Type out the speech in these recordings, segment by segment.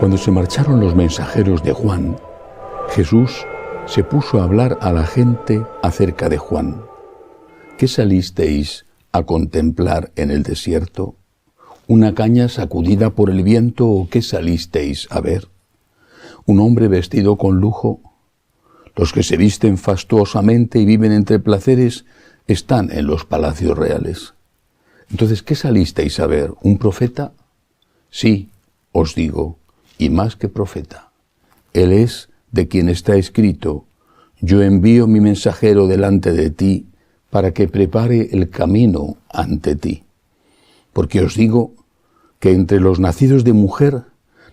Cuando se marcharon los mensajeros de Juan, Jesús se puso a hablar a la gente acerca de Juan. ¿Qué salisteis a contemplar en el desierto? ¿Una caña sacudida por el viento o qué salisteis a ver? ¿Un hombre vestido con lujo? Los que se visten fastuosamente y viven entre placeres están en los palacios reales. Entonces, ¿qué salisteis a ver? ¿Un profeta? Sí, os digo, y más que profeta. Él es de quien está escrito: yo envío mi mensajero delante de ti para que prepare el camino ante ti. Porque os digo que entre los nacidos de mujer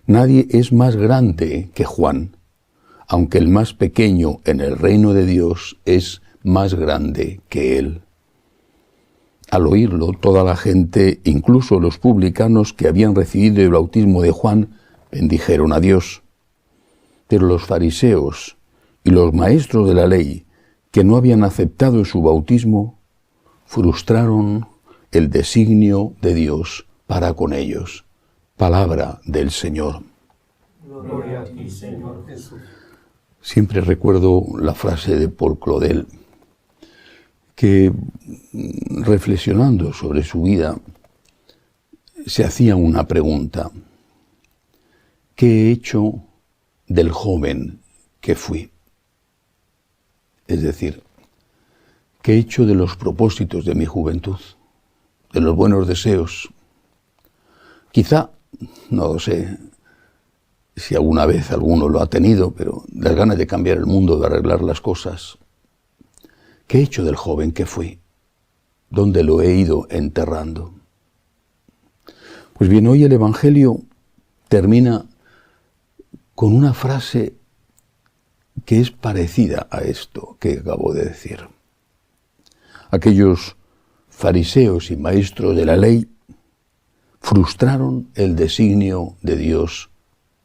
nadie es más grande que Juan, aunque el más pequeño en el reino de Dios es más grande que él. Al oírlo, toda la gente, incluso los publicanos que habían recibido el bautismo de Juan, bendijeron a Dios. Pero los fariseos y los maestros de la ley, que no habían aceptado su bautismo, frustraron el designio de Dios para con ellos. Palabra del Señor. Gloria a ti, Señor Jesús. Siempre recuerdo la frase de Paul Claudel, que reflexionando sobre su vida se hacía una pregunta: ¿qué he hecho del joven que fui? Es decir, ¿qué he hecho de los propósitos de mi juventud, de los buenos deseos? Quizá, no lo sé si alguna vez alguno lo ha tenido, pero las ganas de cambiar el mundo, de arreglar las cosas. ¿Qué he hecho del joven que fui? ¿Dónde lo he ido enterrando? Pues bien, hoy el Evangelio termina con una frase que es parecida a esto que acabo de decir. Aquellos fariseos y maestros de la ley frustraron el designio de Dios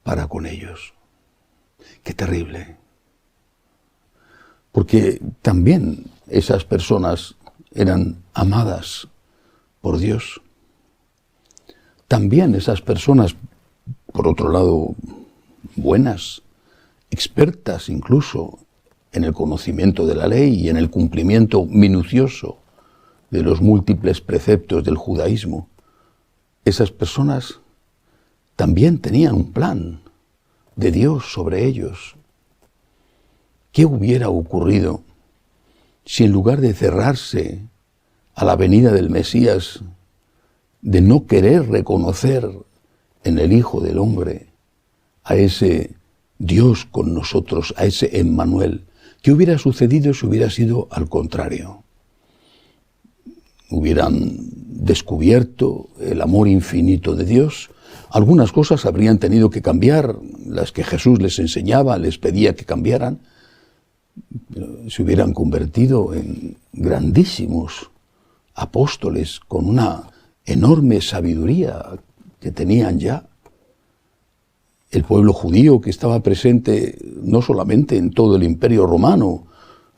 para con ellos. ¡Qué terrible! Porque también esas personas eran amadas por Dios. También esas personas, por otro lado, buenas, expertas incluso en el conocimiento de la ley y en el cumplimiento minucioso de los múltiples preceptos del judaísmo, esas personas también tenían un plan de Dios sobre ellos. ¿Qué hubiera ocurrido si en lugar de cerrarse a la venida del Mesías, de no querer reconocer en el Hijo del Hombre a ese Dios con nosotros, a ese Emmanuel, qué hubiera sucedido si hubiera sido al contrario? Hubieran descubierto el amor infinito de Dios. Algunas cosas habrían tenido que cambiar, las que Jesús les enseñaba, les pedía que cambiaran. Se hubieran convertido en grandísimos apóstoles con una enorme sabiduría que tenían ya. El pueblo judío que estaba presente no solamente en todo el Imperio Romano,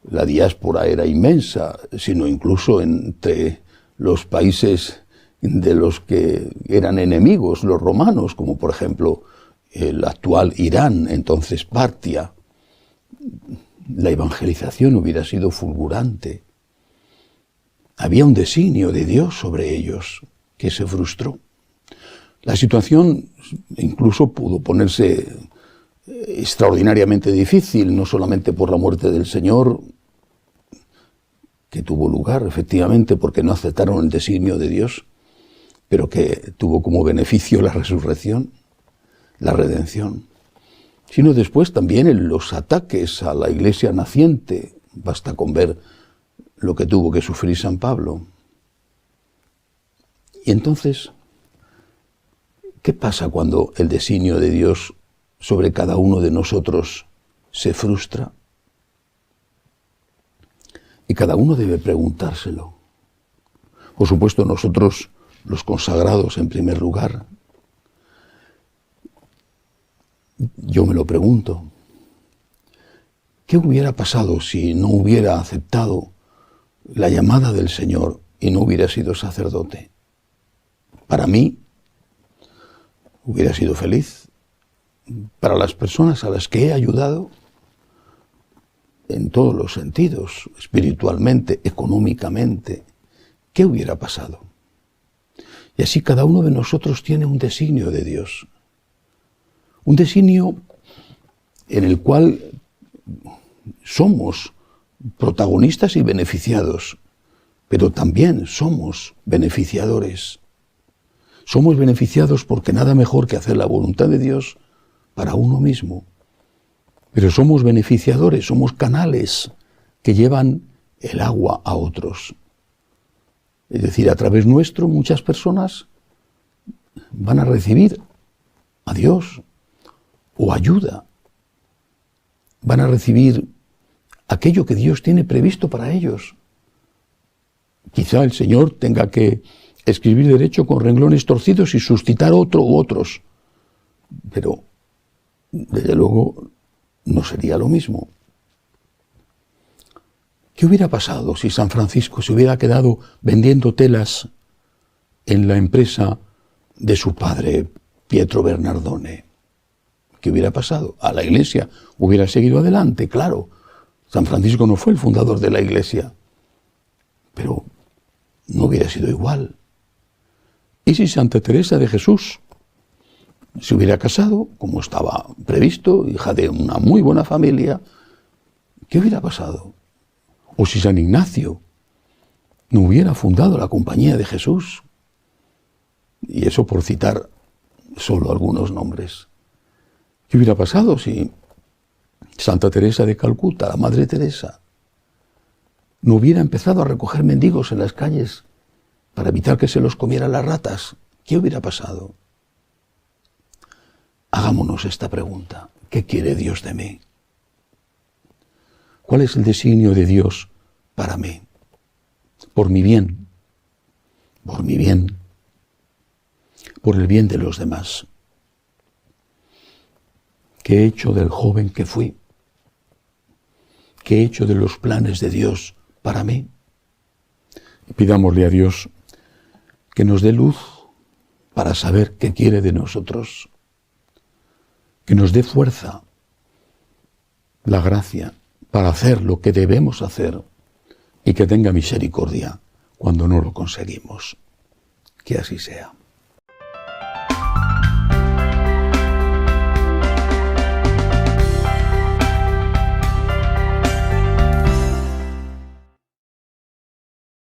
la diáspora era inmensa, sino incluso entre los países de los que eran enemigos, los romanos, como por ejemplo el actual Irán, entonces Partia. La evangelización hubiera sido fulgurante. Había un designio de Dios sobre ellos que se frustró. La situación incluso pudo ponerse extraordinariamente difícil, no solamente por la muerte del Señor, que tuvo lugar efectivamente porque no aceptaron el designio de Dios, pero que tuvo como beneficio la resurrección, la redención, sino después también en los ataques a la iglesia naciente. Basta con ver lo que tuvo que sufrir San Pablo. Y entonces, ¿qué pasa cuando el designio de Dios sobre cada uno de nosotros se frustra? Y cada uno debe preguntárselo. Por supuesto, nosotros, los consagrados en primer lugar. Yo me lo pregunto. ¿Qué hubiera pasado si no hubiera aceptado la llamada del Señor y no hubiera sido sacerdote? Para mí, hubiera sido feliz. para las personas a las que he ayudado, en todos los sentidos, espiritualmente, económicamente, ¿qué hubiera pasado? Y así cada uno de nosotros tiene un designio de Dios. Un designio en el cual somos protagonistas y beneficiados, pero también somos beneficiadores. Somos beneficiados porque nada mejor que hacer la voluntad de Dios para uno mismo. Pero somos beneficiadores, somos canales que llevan el agua a otros. Es decir, a través nuestro muchas personas van a recibir a Dios o ayuda. Van a recibir aquello que Dios tiene previsto para ellos. Quizá el Señor tenga que escribir derecho con renglones torcidos y suscitar otro u otros. Pero, desde luego, no sería lo mismo. ¿Qué hubiera pasado si San Francisco se hubiera quedado vendiendo telas en la empresa de su padre, Pietro Bernardone? ¿Qué hubiera pasado? A la Iglesia hubiera seguido adelante, claro. San Francisco no fue el fundador de la Iglesia, pero no hubiera sido igual. ¿Y si Santa Teresa de Jesús se hubiera casado, como estaba previsto, hija de una muy buena familia? ¿Qué hubiera pasado? O si San Ignacio no hubiera fundado la Compañía de Jesús. Y eso por citar solo algunos nombres. ¿Qué hubiera pasado si Santa Teresa de Calcuta, la Madre Teresa, no hubiera empezado a recoger mendigos en las calles para evitar que se los comieran las ratas? ¿Qué hubiera pasado? Hagámonos esta pregunta. ¿Qué quiere Dios de mí? ¿Cuál es el designio de Dios para mí? Por mi bien. Por mi bien. Por el bien de los demás. ¿Qué he hecho del joven que fui? ¿Qué he hecho de los planes de Dios para mí? Y pidámosle a Dios que nos dé luz para saber qué quiere de nosotros. Que nos dé fuerza, la gracia, para hacer lo que debemos hacer y que tenga misericordia cuando no lo conseguimos. Que así sea.